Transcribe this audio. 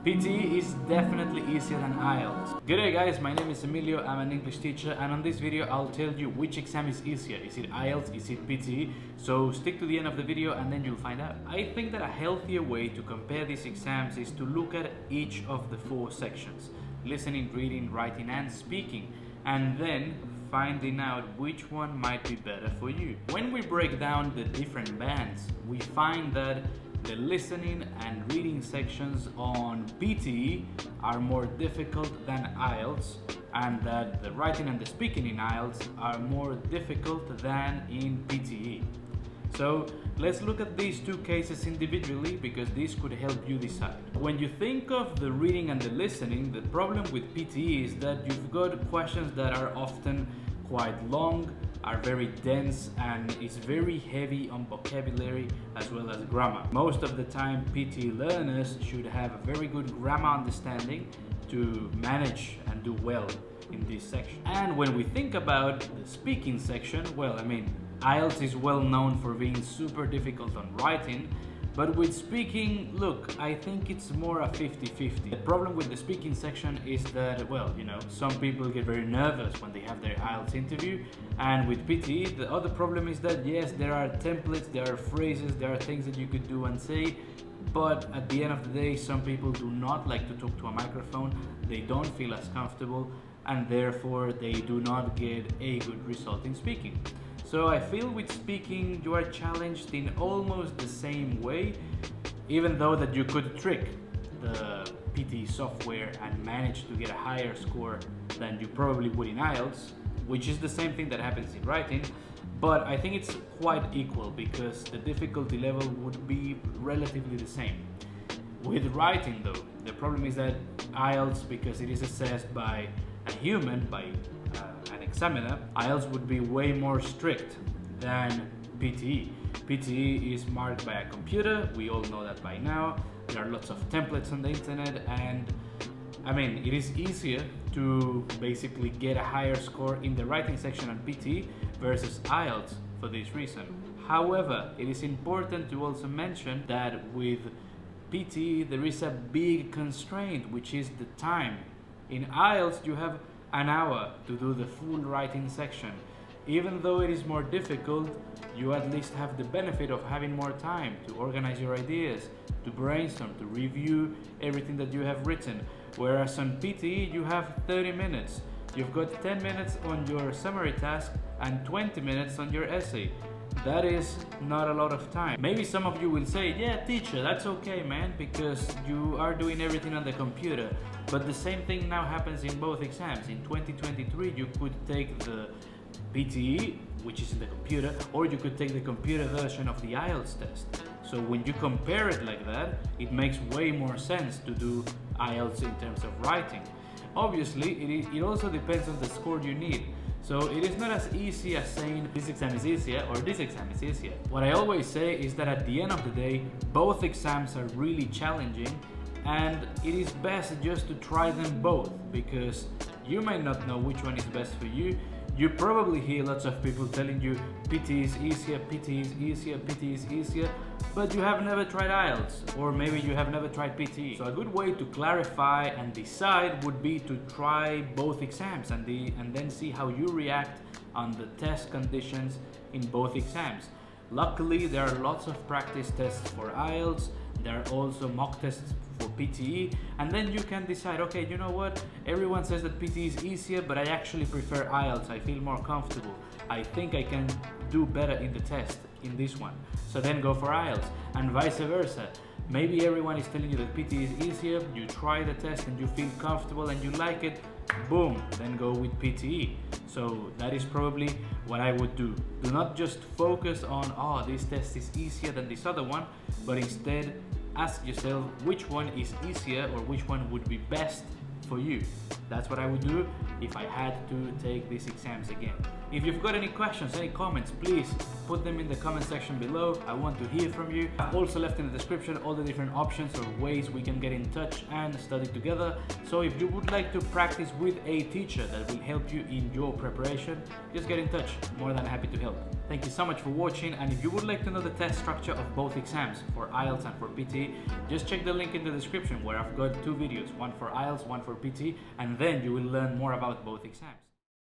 PTE is definitely easier than IELTS. Good day guys, my name is Emilio, I'm an English teacher, and on this video I'll tell you which exam is easier. Is it IELTS, is it PTE? So stick to the end of the video and then you'll find out. I think that a healthier way to compare these exams is to look at each of the four sections: listening, reading, writing and speaking, and then finding out which one might be better for you. When we break down the different bands, we find that the listening and reading sections on PTE are more difficult than IELTS, and that the writing and the speaking in IELTS are more difficult than in PTE. So let's look at these two cases individually because this could help you decide. When you think of the reading and the listening, the problem with PTE is that you've got questions that are often quite long, are very dense, and is very heavy on vocabulary as well as grammar. Most of the time PTE learners should have a very good grammar understanding to manage and do well in this section. And when we think about the speaking section, well, IELTS is well known for being super difficult on writing, but with speaking, look, I think it's more a 50-50. The problem with the speaking section is that, well, some people get very nervous when they have their IELTS interview, and with PTE, the other problem is that, yes, there are templates, there are phrases, there are things that you could do and say, but at the end of the day, some people do not like to talk to a microphone, they don't feel as comfortable, and therefore they do not get a good result in speaking. So I feel with speaking you are challenged in almost the same way, even though that you could trick the PTE software and manage to get a higher score than you probably would in IELTS, which is the same thing that happens in writing, but I think it's quite equal because the difficulty level would be relatively the same. With writing though, the problem is that IELTS, because it is assessed by a human, by an examiner, IELTS would be way more strict than PTE. PTE is marked by a computer, we all know that by now. There are lots of templates on the internet, and it is easier to basically get a higher score in the writing section on PTE versus IELTS for this reason. However, it is important to also mention that with PTE there is a big constraint, which is the time. In IELTS you have an hour to do the full writing section. Even though it is more difficult, you at least have the benefit of having more time to organize your ideas, to brainstorm, to review everything that you have written. Whereas on PTE you have 30 minutes. You've got 10 minutes on your summary task and 20 minutes on your essay. That is not a lot of time. Maybe some of you will say, yeah teacher, that's okay man, because you are doing everything on the computer. But the same thing now happens in both exams. In 2023 you could take the PTE, which is in the computer, or you could take the computer version of the IELTS test. So when you compare it like that, it makes way more sense to do IELTS in terms of writing. Obviously it also depends on the score you need. So it is not as easy as saying this exam is easier or this exam is easier. What I always say is that at the end of the day, both exams are really challenging, and it is best just to try them both because you might not know which one is best for you. You probably hear lots of people telling you PTE is easier, PTE is easier, PTE is easier, but you have never tried IELTS, or maybe you have never tried PTE. So a good way to clarify and decide would be to try both exams and then see how you react on the test conditions in both exams. Luckily, there are lots of practice tests for IELTS. There are also mock tests for PTE, and then you can decide, okay, you know what, everyone says that PTE is easier, but I actually prefer IELTS. I feel more comfortable. I think I can do better in the test in this one. So then go for IELTS, and vice versa. Maybe everyone is telling you that PTE is easier, you try the test and you feel comfortable and you like it, boom, then go with PTE. So that is probably what I would do. Do not just focus on, oh, this test is easier than this other one, but instead ask yourself which one is easier or which one would be best for you. That's what I would do if I had to take these exams again. If you've got any questions, any comments, please put them in the comment section below. I want to hear from you. I've also left in the description all the different options or ways we can get in touch and study together. So if you would like to practice with a teacher that will help you in your preparation, just get in touch. More than happy to help. Thank you so much for watching, and if you would like to know the test structure of both exams, for IELTS and for PT, just check the link in the description where I've got two videos, one for IELTS, one for PT, and then you will learn more about both exams.